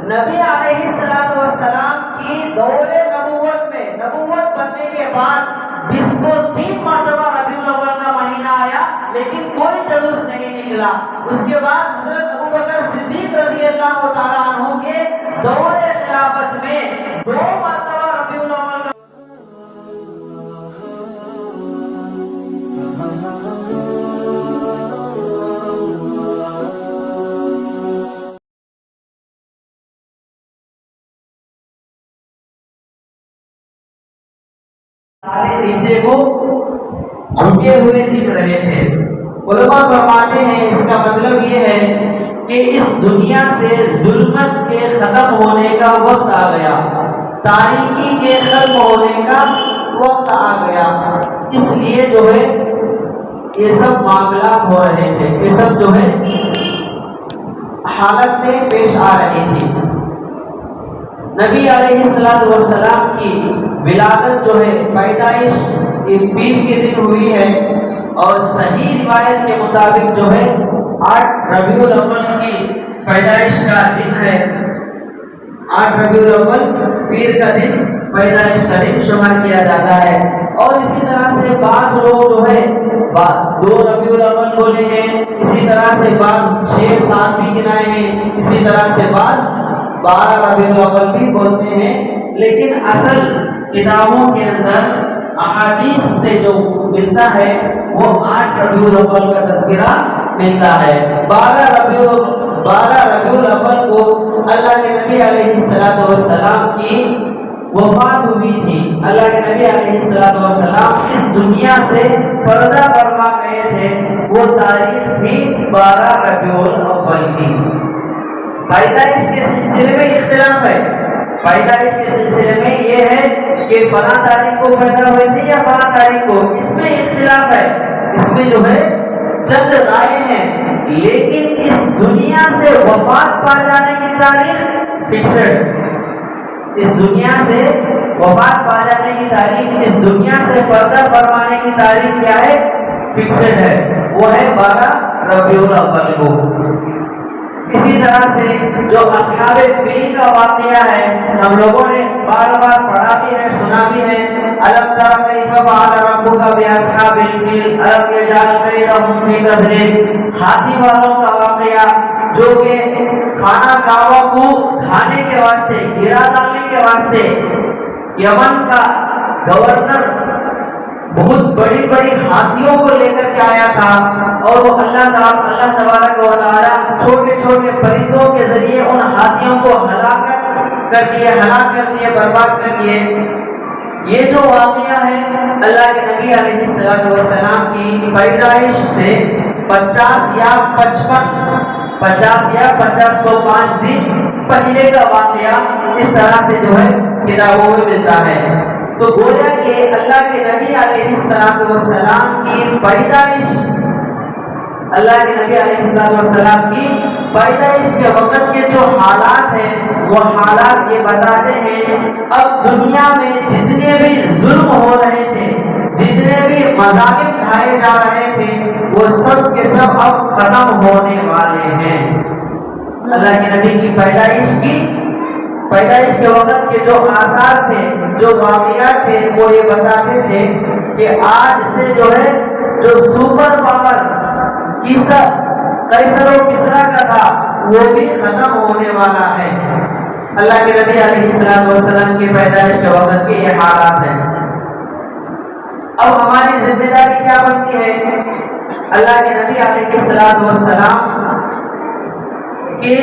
نبی علیہ السلام کی دور نبوت میں، نبوت بننے کے بعد 23 مرتبہ ربیع الاول کا مہینہ آیا لیکن کوئی جلوس نہیں نکلا۔ اس کے بعد حضرت ابوبکر صدیق رضی اللہ تعالیٰ عنہ کے دور خلافت میں 2 مرتبہ ربیع الاول کا نیچے کو جھکے ہوئے دکھ رہے تھے۔ علماء فرماتے ہیں اس کا مطلب یہ ہے کہ اس دنیا سے ظلمت کے ختم ہونے کا وقت آ گیا، تاریکی کے ختم ہونے کا وقت آ گیا، اس لیے جو ہے یہ سب معاملات ہو رہے تھے، یہ سب جو ہے حالتیں پیش آ رہی تھی۔ نبی علیہ السلام کی ولادت جو ہے پیدائش پیر کے دن ہوئی ہے، اور صحیح روایت کے مطابق جو ہے 8 ربیع الاول کی پیدائش کا دن ہے۔ 8 ربیع الاول پیر کا دن، پیدائش کا دن شمار کیا جاتا ہے۔ اور اسی طرح سے بعض لوگ جو ہے 2 ربیع الاول بولے ہیں، اسی طرح سے بعض 6-7 بھی گنائے ہیں، اسی طرح سے بعض 12 ربیع الاول بھی بولتے ہیں، لیکن اصل کتابوں کے اندر احادیث سے جو ملتا ہے وہ 8 ربیع الاول کا تذکرہ ملتا ہے۔ 12 ربیع الاول کو اللہ کے نبی علیہ السلام کی وفات ہوئی تھی۔ اللہ کے نبی علیہ السلام اس دنیا سے پردہ فرما گئے تھے، وہ تاریخ تھی 12 ربیع الاول کی۔ پیدائش کے سلسلے میں اختلاف ہے، پیدائش کے سلسلے میں یہ ہے کہ فلاں تاریخ کو پیدا ہوئے تھے یا فلاں تاریخ کو، اس میں اختلاف ہے، اس میں جو ہے چند رائے ہیں، لیکن اس دنیا سے وفات پا جانے کی تاریخ فکسڈ، اس دنیا سے وفات پا جانے کی تاریخ، اس دنیا سے پردہ فرمانے کی تاریخ کیا ہے؟ فکسڈ ہے، وہ ہے 12 ربیع الاول کو۔ اسی طرح سے جو اصحاب فیل کا واقعہ ہے، ہم لوگوں نے بار بار پڑھا بھی ہے، سنا بھی ہے، الم تر کیف فعل ربک باصحاب الفیل الم یجعل کیدہم فی تضلیل، ہاتھی والوں کا واقعہ جو کہ کھانا کعبہ کو کھانے کے واسطے، گرا ڈالنے کے واسطے یمن کا گورنر بہت بڑی بڑی ہاتھیوں کو لے کر کے آیا تھا، اور وہ اللہ تبارک و تعالی چھوٹے چھوٹے پرندوں کے ذریعے ان ہاتھیوں کو ہلاک کر دیے، برباد کر دیے۔ یہ جو واقعہ ہے اللہ کے نبی علیہ السلام کی پیدائش سے 50 یا 50 کو 5 دن پہلے کا واقعہ اس طرح سے جو ہے کتابوں میں ملتا ہے۔ تو گویا کہ اللہ کے نبی علیہ السلام کی پیدائش، اللہ کے نبی علیہ السلام کی پیدائش کے وقت کے جو حالات ہیں وہ حالات یہ بتاتے ہیں اب دنیا میں جتنے بھی ظلم ہو رہے تھے، جتنے بھی مظالم ڈھائے جا رہے تھے، وہ سب کے سب اب ختم ہونے والے ہیں۔ اللہ کے نبی کی پیدائش کے وقت کے جو آثار تھے، جو واقعات تھے، وہ یہ بتاتے تھے کہ آج سے جو ہے جو سپر پاور قیصر و کسریٰ کا تھا وہ بھی ختم ہونے والا ہے۔ اللہ کے نبی علیہ السلام کی پیدائش کے وقت کے یہ حالات ہیں۔ اب ہماری ذمہ داری کیا بنتی ہے؟ اللہ کے نبی علیہ السلام کے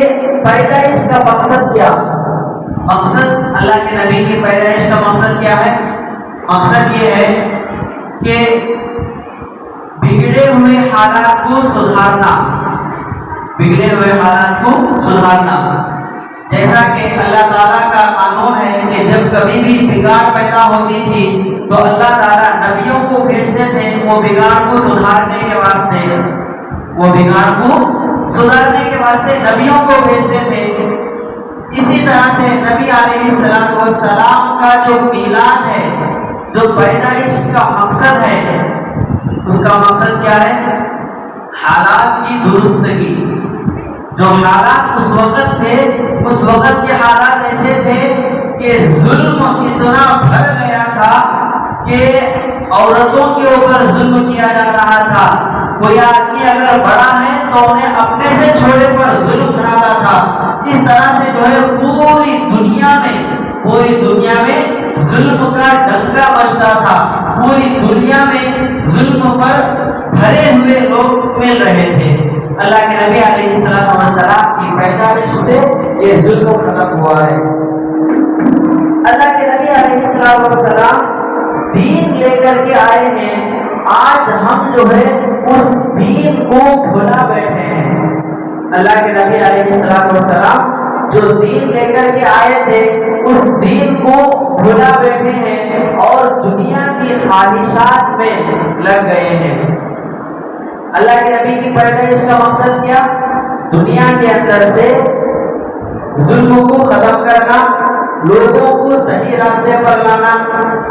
پیدائش کا مقصد کیا؟ مقصد اللہ کے نبی کی پیدائش کا مقصد کیا ہے؟ مقصد یہ ہے کہ بگڑے ہوئے حالات کو سدھارنا، بگڑے ہوئے حالات کو سدھارنا۔ جیسا کہ اللہ تعالیٰ کا قانون ہے کہ جب کبھی بھی بگاڑ پیدا ہوتی تھی تو اللہ تعالیٰ نبیوں کو بھیجتے تھے وہ بگاڑ کو سدھارنے کے واسطے، نبیوں کو بھیجتے تھے۔ اسی طرح سے نبی علیہ السلام کا جو میلاد ہے، جو پیدائش کا مقصد ہے، اس کا مقصد کیا ہے؟ حالات کی درستگی، جو حالات اس وقت تھے، اس وقت کے حالات ایسے تھے کہ ظلم اتنا بڑھ گیا تھا کہ عورتوں کے اوپر ظلم کیا جا رہا تھا۔ کوئی آدمی اگر بڑا ہے تو انہیں اپنے سے چھوٹے پر ظلم ڈھاتا تھا۔ اس طرح سے جو ہے پوری دنیا میں ظلم کا ڈنکا بجتا تھا۔ پوری دنیا میں ظلم پر بھرے ہوئے لوگ مل رہے تھے۔ اللہ کے نبی علیہ السلام کی پیدائش سے یہ ظلم ختم ہوا ہے۔ اللہ کے نبی علیہ السلام دین لے کر کے آئے ہیں، آج ہم جو ہے اس دین کو بھلا بیٹھے ہیں۔ اللہ کے نبی علیہ السلام جو دین لے کر کے آئے تھے اس دین کو بھلا بیٹھے ہیں اور دنیا کی خواہشات میں لگ گئے ہیں۔ اللہ کے نبی کی پیدائش کا مقصد کیا؟ دنیا کے اندر سے ظلم کو ختم کرنا، لوگوں کو صحیح راستے پر لانا۔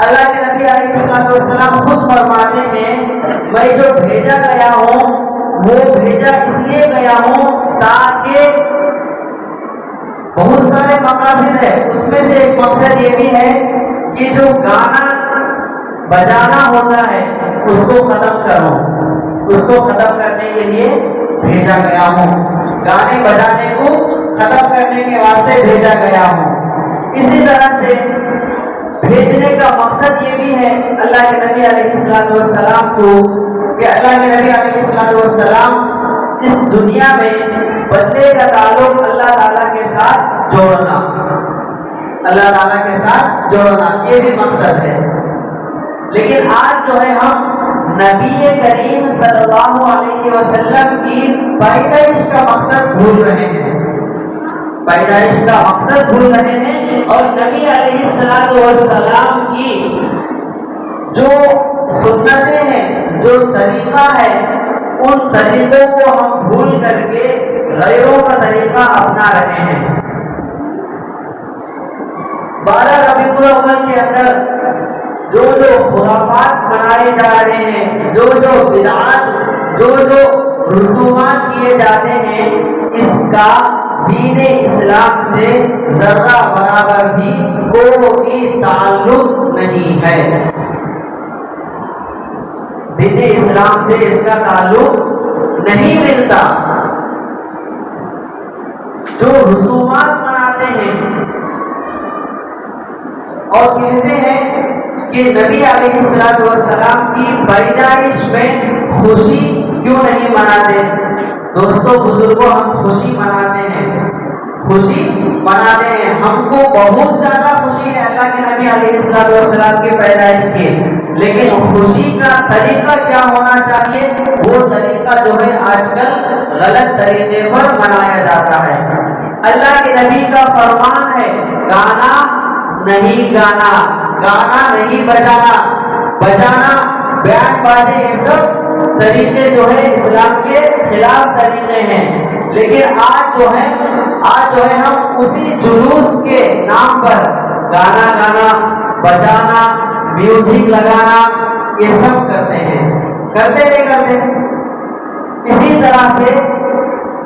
اللہ کے نبی علیہ السلام خود فرماتے ہیں، میں جو بھیجا گیا ہوں وہ بھیجا اس لیے گیا ہوں تاکہ بہت سارے مقاصد ہے، اس میں سے ایک مقصد یہ بھی ہے کہ جو گانا بجانا ہوتا ہے اس کو ختم کرو، اس کو ختم کرنے کے لیے بھیجا گیا ہوں، گانے بجانے کو ختم کرنے کے واسطے بھیجا گیا ہوں۔ اسی طرح سے بھیجنے کا مقصد یہ بھی ہے اللہ کے نبی علیہ السلام کو کہ اللہ کے نبی علیہ السلام اس دنیا میں بندے کا تعلق اللہ تعالیٰ کے ساتھ جوڑنا، اللہ تعالیٰ کے ساتھ جوڑنا، یہ بھی مقصد ہے۔ لیکن آج جو ہے ہم نبی کریم صلی اللہ علیہ وسلم کی پیدائش کا مقصد بھول رہے ہیں، پیدائش کا مقصد بھول رہے ہیں، اور نبی علیہ السلام کی جو سنتیں ہیں، جو طریقہ ہے، ان طریقوں کو ہم بھول کر کے غیروں کا طریقہ اپنا رہے ہیں۔ 12 ربیع الاول کے اندر جو خرافات منائے جا رہے ہیں، جو بدعات، جو رسومات کیے جاتے ہیں، اس کا دین اسلام سے ذرہ برابر بھی کوئی تعلق نہیں ہے۔ دین اسلام سے اس کا تعلق نہیں ملتا۔ جو رسومات مناتے ہیں اور کہتے ہیں کہ نبی علیہ السلام کی پیدائش میں خوشی کیوں نہیں مناتے؟ دوستو بزرگوں، ہم خوشی مناتے ہیں، خوشی مناتے ہیں، ہم کو بہت زیادہ خوشی ہے اللہ کے نبی علیہ السلام کی پیدائش کی، لیکن خوشی کا طریقہ کیا ہونا چاہیے؟ وہ طریقہ جو ہے آج کل غلط طریقے پر منایا جاتا ہے۔ اللہ کے نبی کا فرمان ہے، گانا نہیں گانا، گانا نہیں بجانا، بجانا بیان بازی، یہ سب طریقے جو ہے اسلام کے خلاف طریقے ہیں۔ لیکن آج جو ہے ہم اسی جلوس کے نام پر گانا گانا، بجانا، میوزک لگانا، یہ سب کرتے ہیں، کرتے نہیں کرتے۔ اسی طرح سے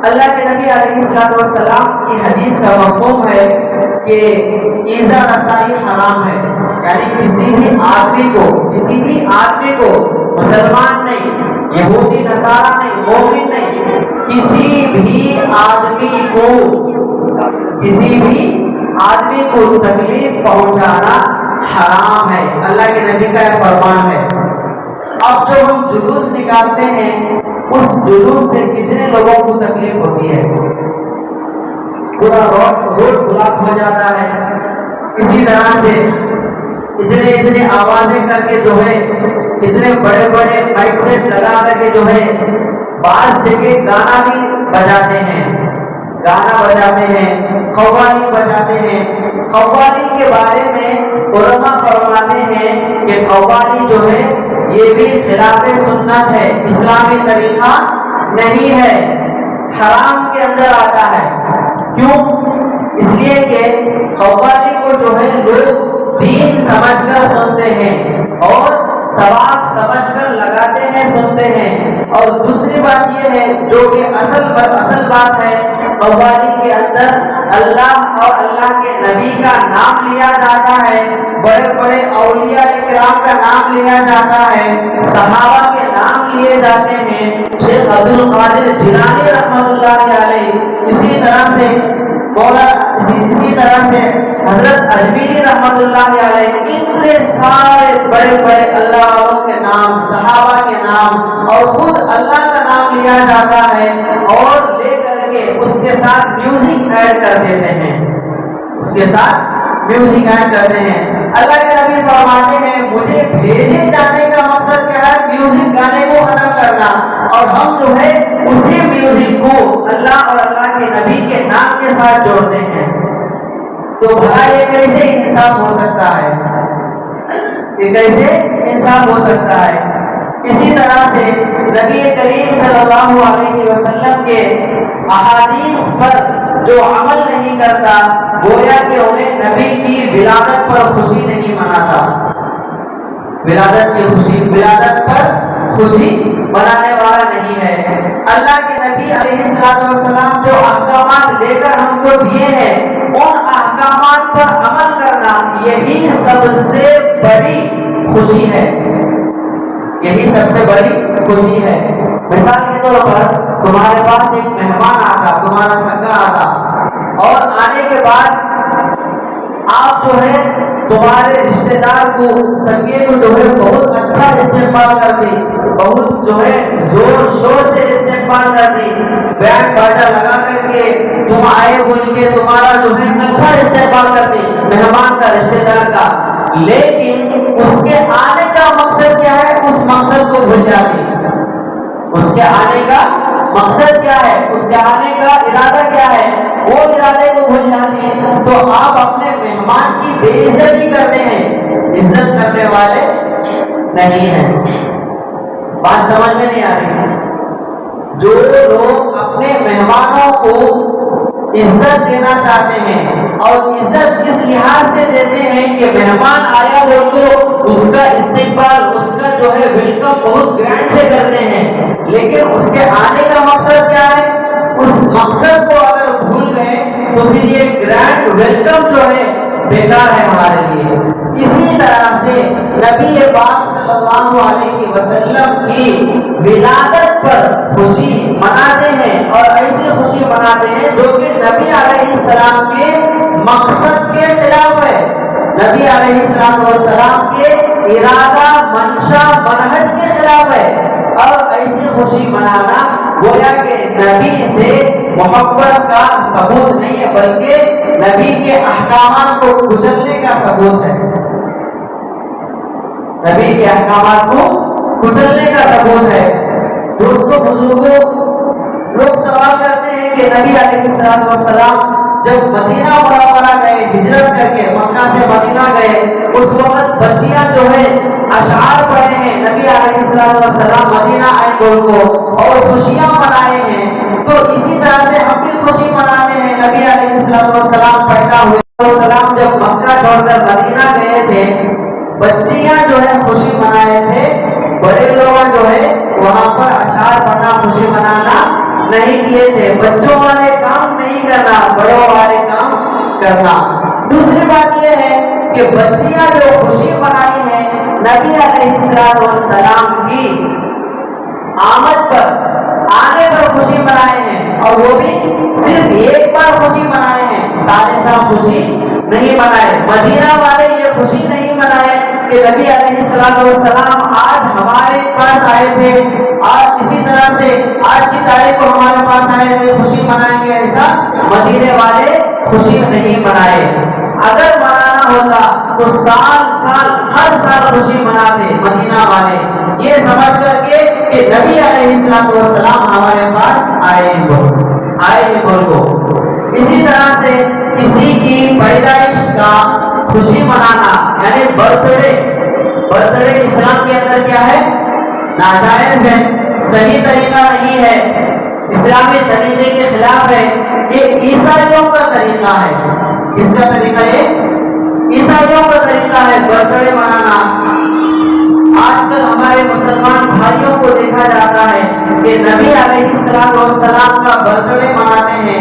اللہ کے نبی علیہ السلام کی حدیث کا مفہوم ہے کہ ایذا رسائی حرام ہے، یعنی کسی بھی آدمی کو مسلمان نہیں، یہودی نصارہ نہیں، مومن نہیں، کسی بھی آدمی کو تکلیف پہنچانا حرام ہے، اللہ کے نبی کا فرمان ہے۔ اب جو ہم جلوس نکالتے ہیں اس جلوس سے کتنے لوگوں کو تکلیف ہوتی ہے، پورا روڈ بلاک ہو جاتا ہے۔ اسی طرح سے اتنے آوازیں کر کے جو ہے، اتنے بڑے بڑے مائک سیٹ لگا کر کے جو ہے بعض جگہ گانا بھی بجاتے ہیں، قوالی بجاتے ہیں۔ قوالی کے بارے میں علماء فرماتے ہیں کہ قوالی جو ہے یہ بھی خلاف سنت ہے، اسلامی طریقہ نہیں ہے، حرام کے اندر آتا ہے۔ کیوں؟ اس لیے کہ قوالی کو جو ہے لوگ دین سمجھ کر سنتے ہیں اور ثواب سمجھ کر لگاتے ہیں، سنتے ہیں۔ اور دوسری بات یہ ہے جو کہ اصل بات ہے قوالی کے اندر اللہ اور اللہ کے نبی کا نام لیا جاتا ہے، بڑے بڑے اولیاء کرام کا نام لیا جاتا ہے، صحابہ کے نام لیے جاتے ہیں، شیخ عبد القادر جیلانی رحمۃ اللہ علیہ، اسی طرح سے حضرت اجمیری رحمۃ اللہ علیہ، اتنے سارے بڑے بڑے اللہ والوں کے نام، صحابہ کے نام اور خود اللہ کا نام لیا جاتا ہے، اور لے کر کے اس کے ساتھ میوزک ایڈ کر دیتے ہیں، اس کے ساتھ میوزک ایڈ کرتے ہیں۔ اللہ کے نبی فرماتے ہیں مجھے بھیجے جانے کا مقصد کیا ہے؟ میوزک گانے کو ختم کرنا، اور ہم جو ہے اسی میوزک کو اللہ اور اللہ کے نبی کے نام کے ساتھ جوڑتے ہیں۔ تو بھلا یہ کیسے انصاف ہو سکتا ہے؟ یہ کیسے انصاف ہو سکتا ہے؟ اسی طرح سے نبی کریم صلی اللہ علیہ وسلم کے احادیث پر جو عمل نہیں کرتا، گویا کہ انہیں نبی کی ولادت پر خوشی نہیں مناتا، ولادت پر خوشی منانے والا نہیں ہے۔ اللہ کے نبی علیہ السلام جو احکامات لے کر ہم کو دیے ہیں، ان احکامات پر عمل کرنا یہی سب سے بڑی خوشی ہے، یہی سب سے بڑی خوشی ہے۔ مثال کے طور پر تمہارے پاس ایک مہمان آتا، تمہارا سگا آتا، اور آنے کے بعد آپ جو ہے تمہارے رشتے دار کو، سگے کو جو ہے بہت اچھا استقبال کرتے، بہت جو ہے زور شور سے استقبال کرتے، بینڈ باجا لگا کر کے تم آئے بول کے تمہارا جو ہے اچھا استقبال کرتے مہمان کا، رشتے دار کا، لیکن اس کے آنے کا مقصد کیا ہے؟ اس مقصد کو بھول جاتے، اس کے آنے کا مقصد کیا ہے، اس کے آنے کا ارادہ کیا ہے، وہ ارادے کو بھول جاتی ہیں۔ تو آپ اپنے مہمان کی بے عزتی کرتے ہیں، عزت کرنے والے نہیں ہیں۔ بات سمجھ میں نہیں آ رہی؟ جو لوگ اپنے مہمانوں کو عزت دینا چاہتے ہیں، اور عزت اس لحاظ سے دیتے ہیں کہ مہمان آیا بول تو اس کا استقبال، اس کا جو ہے ویلکم بہت گرینڈ سے کرتے ہیں، لیکن اس کے آنے کا مقصد کیا ہے؟ اس مقصد کو اگر بھول گئے تو پھر یہ گرینڈ ویلکم جو ہے بیکار ہے ہمارے لیے۔ اسی طرح سے نبی پاک صلی اللہ علیہ وسلم کی ولادت پر خوشی مناتے ہیں، اور ایسی خوشی مناتے ہیں جو کہ نبی علیہ السلام کے مقصد کے خلاف ہے، نبی علیہ السلام کے ارادہ، منشا، منہج کے خلاف ہے۔ اور ایسی خوشی منانا گویا کہ نبی سے محبت کا ثبوت نہیں ہے، بلکہ نبی کے احکامات کو کچلنے کا ثبوت ہے، نبی کے احکامات کو کچلنے کا ثبوت ہے۔ دوستوں بزرگوں، لوگ سوال کرتے ہیں کہ نبی علیہ السلام جب مدینہ منورہ گئے، ہجرت کر کے مکہ سے مدینہ گئے، اس وقت بچیاں جو ہے اشعار پڑھے ہیں، نبی علیہ السلام مدینہ آئے بول کو اور خوشیاں منائے ہیں، تو اسی طرح سے ہم بھی خوشی مناتے ہیں۔ نبی علیہ السلام پیدا ہوئے، السلام جب مکہ چھوڑ کر مدینہ گئے تھے، بچیاں جو ہے خوشی منائے تھے، بڑے لوگ جو ہے وہاں پر اشعار پڑھنا، خوشی منانا نہیں کیے تھے۔ بچوں والے کام نہیں کرنا، بڑوں والے کام کرنا۔ دوسری بات یہ ہے کہ بچیاں جو خوشی منائی ہیں نبی علیہ السلام کی آمد پر، آنے پر خوشی منائے ہیں، اور وہ بھی صرف ایک بار خوشی منائے ہیں، سارے سال خوشی نہیں منائے۔ مدینہ والے یہ خوشی نہیں منائے کہ نبی علیہ السلام آج ہمارے پاس آئے تھے، اور اسی طرح سے آج کی تاریخ کو ہمارے پاس آئے تھے، خوشی منائیں گے، ایسا مدینے والے خوشی نہیں منائے۔ اگر منانا ہوتا تو سال ہر سال خوشی مناتے مدینہ والے، یہ سمجھ کر کے کہ نبی علیہ السلام ہمارے پاس آئے بول کو۔ اسی طرح سے کسی کی پیدائش کا خوشی منانا، یعنی برتھ ڈے اسلام کے اندر کیا ہے؟ ناجائز ہے، صحیح طریقہ نہیں ہے، اسلامی طریقے کے خلاف ہے، یہ عیسائیوں کا طریقہ ہے۔ کس کا طریقہ ہے؟ عیسائیوں کا طریقہ ہے برتھ ڈے منانا۔ آج کل ہمارے مسلمان بھائیوں کو دیکھا جاتا ہے کہ نبی علیہ السلام کا برتھ ڈے مناتے ہیں،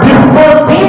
23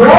2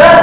10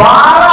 12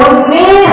19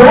2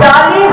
40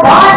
5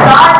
60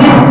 30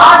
8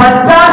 50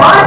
5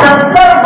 70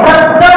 70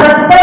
70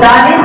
40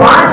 5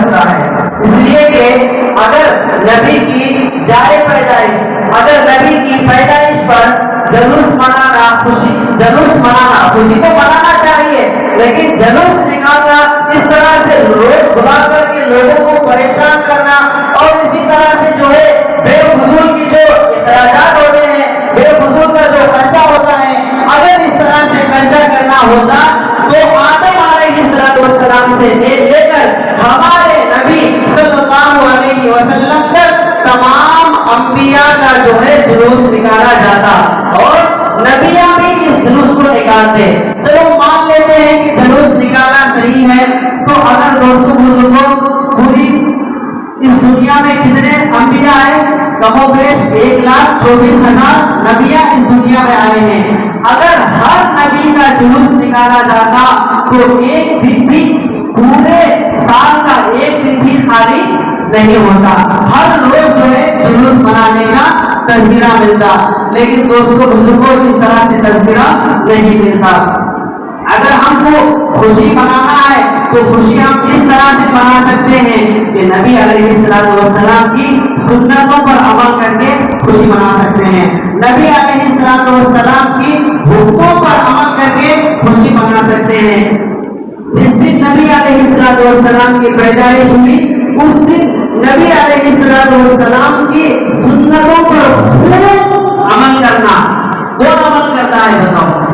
سکتا ہے، اس لیے کہ اگر نبی کی جائے پیدائش، اگر نبی کی پیدائش پر جلوس منانا، خوشی تو منانا چاہیے، لیکن جلوس نکالنا، اس طرح سے لوگ بلا کر کے لوگوں کو پریشان کرنا، اور اسی طرح سے جو ہے بے فضول کی جو اخراجات ہوتے ہیں، بے فضول کا جو خرچہ ہوتا ہے، اگر اس طرح سے خرچہ کرنا ہوتا تو آدم علیہ السلام سے لے کر ہمارے نبی صلی اللہ علیہ وسلم تک تمام انبیاء کا جو ہے جلوس نکالا جاتا، اور نبیاں بھی اس جلوس کو نکالتے۔ چلو مان لیتے ہیں کہ جلوس نکالنا صحیح ہے، تو اگر دوستوں بزرگوں پوری اس دنیا میں کتنے انبیاء آئے؟ کم و بیش 1,24,000 نبیاں اس دنیا میں آئے ہیں۔ اگر ہر نبی کا جلوس نکالا جاتا تو ایک دن بھی، پورے سال کا ایک دن بھی خالی نہیں ہوتا، ہر روز جو ہے جلوس منانے کا تذکرہ ملتا، لیکن دوستوں بزرگوں اس طرح سے تذکرہ نہیں ملتا۔ اگر ہم کو خوشی منانا ہے تو خوشی ہم اس طرح سے منا سکتے ہیں کہ نبی علیہ السلام کی سنتوں پر عمل کر کے خوشی منا سکتے ہیں، نبی علیہ السلام کی حکموں پر عمل کر کے خوشی منا سکتے ہیں۔ جس دن نبی علیہ السلام کی پیدائش ہوئی، اس دن نبی علیہ السلام کی سنتوں پر خوب عمل کرنا، کون عمل کرتا ہے بتاؤ؟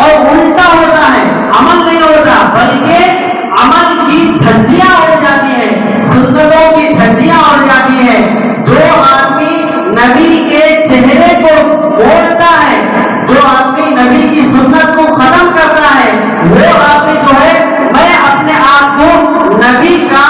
اور الٹا ہوتا ہے، عمل نہیں ہوتا بلکہ عمل کی دھجیاں اڑ جاتی ہیں، سنتوں کی دھجیاں اڑ جاتی ہیں۔ جو آدمی نبی کے چہرے کو موڑتا ہے، جو آدمی نبی کی سنت کو ختم کرتا ہے، وہ آدمی جو ہے، میں اپنے آپ کو نبی کا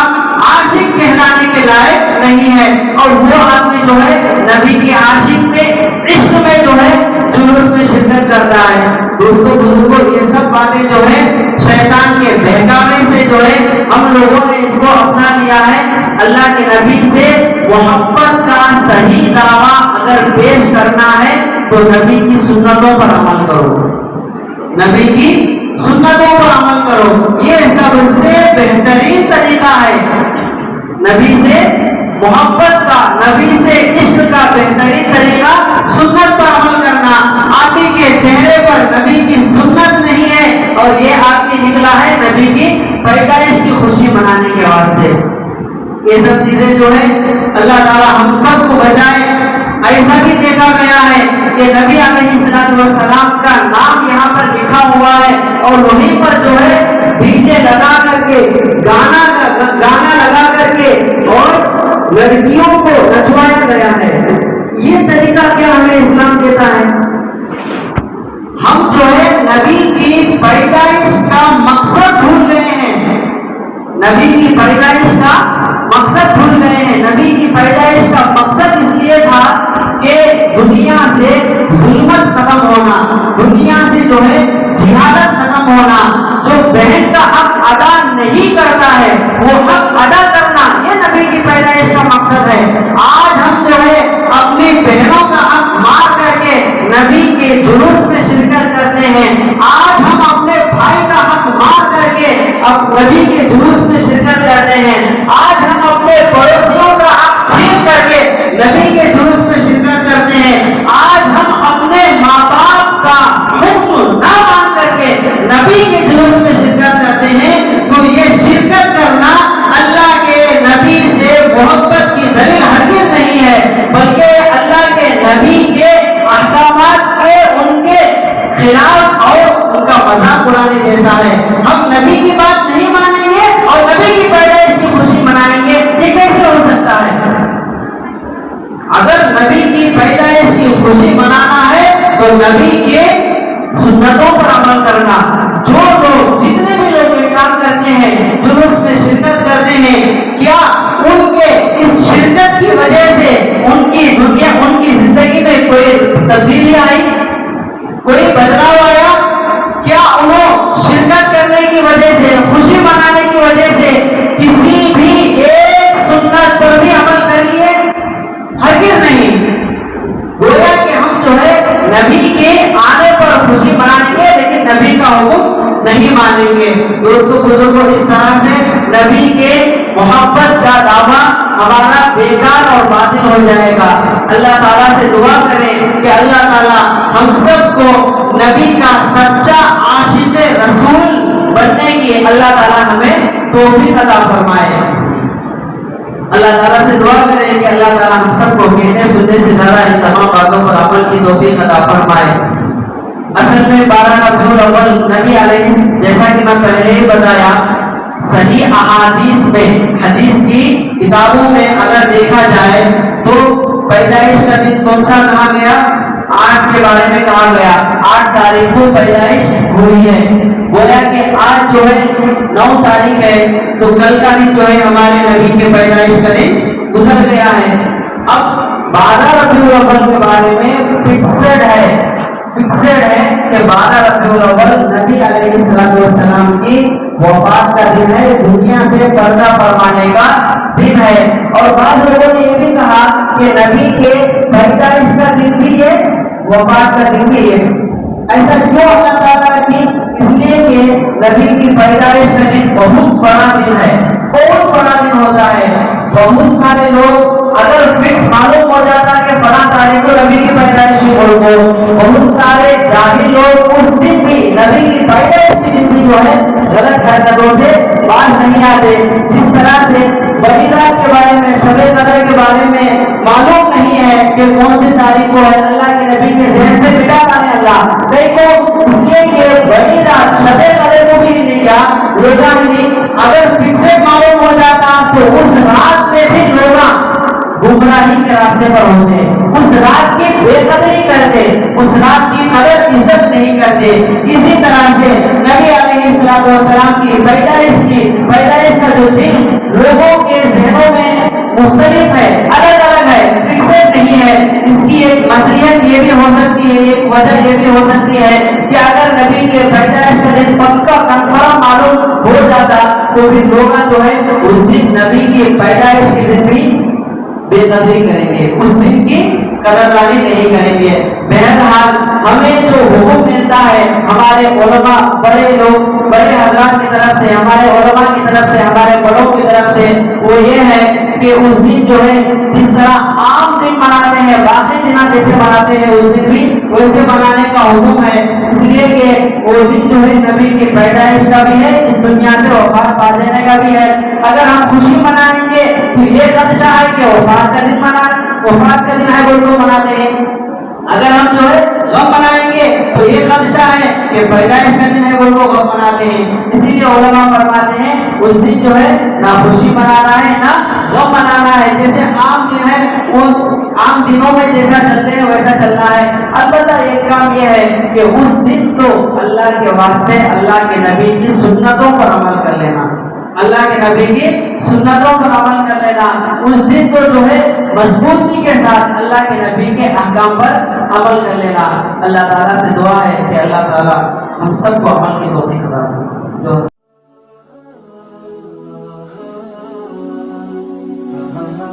عاشق کہلانے کے لائق نہیں ہے، اور وہ آدمی جو ہے نبی کی عاشق میں، عشق میں جو ہے جلوس میں شرکت کرتا ہے۔ دوستوں بزرگوں یہ سب باتیں جو ہے شیطان کے بہکاوے سے جو ہے ہم لوگوں نے اس کو اپنا لیا ہے۔ اللہ کے نبی سے محبت کا صحیح دعویٰ اگر پیش کرنا ہے تو نبی کی سنتوں پر عمل کرو، نبی کی سنتوں پر عمل کرو، یہ سب سے بہترین طریقہ ہے نبی سے محبت کا، نبی سے عشق کا بہترین طریقہ سنت پر عمل کرنا۔ آدمی کے چہرے پر نبی کی سنت نہیں ہے اور یہ آدمی نکلا ہے نبی کی پیدائش کی خوشی منانے کے واسطے۔ یہ سب چیزیں جو ہے اللہ تعالی ہم سب کو بچائے۔ ایسا بھی دیکھا گیا ہے کہ نبی علیہ السلام کا نام یہاں پر لکھا ہوا ہے اور وہیں پر جو ہے ڈی جے لگا کر کے، گانا لگا کر کے اور لڑکیوں کو نچوایا گیا ہے۔ یہ طریقہ کیا ہمیں اسلام دیتا ہے؟ ہم جو ہے نبی کی پیدائش کا مقصد بھول گئے ہیں، نبی کی پیدائش کا مقصد بھول گئے ہیں۔ نبی کی پیدائش کا مقصد اس لیے تھا کہ دنیا سے ظلمت ختم ہونا، دنیا سے جو ہے جہالت ختم ہونا، جو بہن کا حق ادا نہیں کرتا ہے وہ حق ادا کرنا، یہ نبی کی پیدائش کا مقصد ہے۔ آج ہم جو ہے اپنی بہنوں کا حق مار کر کے نبی کے جلوس میں شرکت کرتے ہیں، آج ہم اپنے بھائی کا حق مار کر کے اب نبی کے جلوس میں شرکت کرتے ہیں، آج ہم اپنے پڑوسیوں کا حق چھین کر کے نبی کے جلوس میں شرکت کرتے ہیں، آج ہم اپنے ماں باپ کا حکم نہ مان کر کے نبی کے جلوس میں شرکت کرتے ہیں۔ تو یہ شرکت کرنا اللہ کے نبی سے محبت کی دلیل ہرگز نہیں ہے، بلکہ اللہ کے نبی کے احکامات کے ان کے خلاف اور ان کا مذاق اڑانے جیسا ہے۔ ہم نبی کی بات نہیں مانیں گے اور نبی کی پیدائش کی خوشی منائیں گے، یہ کیسے ہو سکتا ہے؟ اگر نبی کی پیدائش کی خوشی منانا ہے تو نبی کے سنتوں پر عمل کرنا۔ جو لوگ، جتنے بھی لوگ یہ کام کرتے ہیں، جلوس میں شرکت کرتے ہیں، کیا ان کے اس شرکت کی وجہ سے ان کی زندگی میں کوئی تبدیلی آئی، کوئی بدلاؤ آیا؟ کیا انہوں شرکت کرنے کی وجہ سے، خوشی منانے کی وجہ سے کسی بھی ایک سنت پر بھی عمل کر لیے؟ ہرگز نہیں۔ گویا کہ ہم جو ہے نبی کے آنے پر خوشی منائیں گے لیکن نبی کا حکم نہیں مانیں گے۔ دوستوں بزرگوں، اس طرح سے نبی کے محبت کا دعویٰ ہمارا بیکار اور باطل ہو جائے گا۔ اللہ تعالیٰ سے دعا کریں کہ اللہ تعالیٰ ہم سب کو نبی کا سچا عاشق رسول بننے کی اللہ تعالیٰ ہمیں توفیق عطا فرمائے۔ اللہ تعالیٰ سے دعا کریں کہ اللہ تعالیٰ ہم سب کو کہنے سننے سے زیادہ ان تمام باتوں پر عمل کی توفیق عطا فرمائے۔ اصل میں 12 ربیع الاول نبی علیہ، جیسا کہ میں پہلے ہی بتایا، صحیح احادیث میں، حدیث کی کتابوں میں اگر دیکھا جائے تو پیدائش کا دن کون سا کہا گیا؟ 8 کے بارے میں کہا گیا، 8 تاریخ کو پیدائش ہوئی ہے۔ گویا کہ آج جو ہے 9 تاریخ ہے، تو کل کا دن جو ہے ہمارے نبی کے پیدائش کا دن گزر گیا ہے۔ اب 12 ربیع الاول کے بارے میں فکسڈ ہے کہ 12 ربیع الاول نبی علیہ السلام کی وفات کا دن ہے، دنیا سے پردہ فرمانے کا دن ہے۔ اور بعض لوگوں نے یہ بھی کہا کہ نبی کے پیدائش کا دن بھی ہے، وفات کا دن بھی ہے۔ ایسا کیوں اللہ تعالیٰ کی؟ اس لیے کہ نبی کی پیدائش کا دن بہت بڑا دن ہے، بہت بڑا دن ہوتا ہے۔ بہت سارے لوگ اگر فکس معلوم ہو جاتا کہ 12 تاریخ کو نبی کی پیدائش کو، بہت سارے جاہل لوگ اس دن بھی نبی کی پیدائش کے دن بھی جو ہے غلط حرکتوں سے باز نہیں آتے۔ جس طرح سے بڑی رات کے بارے میں، شب قدر کے بارے میں معلوم نہیں ہے کہ کون سی تاریخ کو ہے، اللہ کے نبی کے ذہن سے مٹا ڈالے اللہ دیکھو، اس لیے کہ بڑی رات شب قدر کو بھی نہیں کیا روزہ نہیں، اگر فکسڈ معلوم ہو جاتا تو اس رات میں بھی لوگ گمراہی کے راستے پر ہوتے، اس رات کی بے قدری کرتے، اس رات کی قدر عزت نہیں کرتے۔ اسی طرح سے نبی علیہ السلام کی پیدائش کا جو دن لوگوں کے ذہنوں میں مختلف ہے، الگ الگ ہے، فکسڈ نہیں ہے۔ اس کی ایک مصلحت یہ بھی ہو سکتی ہے، ایک وجہ یہ بھی ہو سکتی ہے کہ اگر نبی کے پیدائش کا دن پکا کنفرم معلوم ہو جاتا تو پھر لوگ جو ہے اس دن نبی کی پیدائش کے دن بھی بے قدری کریں گے، اس دن کی قدردانی نہیں کریں گے۔ بہرحال ہمیں جو حکم ملتا ہے ہمارے علماء، بڑے لوگ، بڑے حضرات کی طرف سے، ہمارے علماء کی طرف سے، ہمارے بڑوں کی طرف سے، وہ یہ ہے کہ اس دن جو ہے جس طرح عام دن مناتے ہیں، باقی دن جیسے مناتے ہیں، اس دن بھی ویسے منانے کا حکم ہے۔ اس لیے کہ وہ دن جو ہے نبی کی پیدائش کا بھی ہے، اس دنیا سے وفات پا دینے کا بھی ہے۔ اگر ہم خوشی منائیں گے تو یہ خدشہ ہے کہ وفات کا دن ہے وہ لوگ مناتے ہیں، اگر ہم جو ہے غم منائیں گے تو یہ خدشہ ہے کہ پیدائش کا دن ہے وہ لوگ غم مناتے ہیں۔ اسی لیے علماء فرماتے ہیں اس دن جو ہے نہ خوشی منانا ہے نہ غم منانا ہے، جیسے عام دن ہے وہ عام دنوں میں جیسا چلتے ہیں ویسا چلنا ہے۔ البتہ ایک کام یہ ہے کہ اس دن تو اللہ کے واسطے اللہ کے نبی کی سنتوں پر عمل کر لینا، اللہ کے نبی کی سنتوں پر عمل کر لینا، اس دن کو جو ہے مضبوطی کے ساتھ اللہ کے نبی کے احکام پر عمل کر لینا۔ اللہ تعالیٰ سے دعا ہے کہ اللہ تعالیٰ ہم سب کو عمل کی توفیق عطا فرمائے۔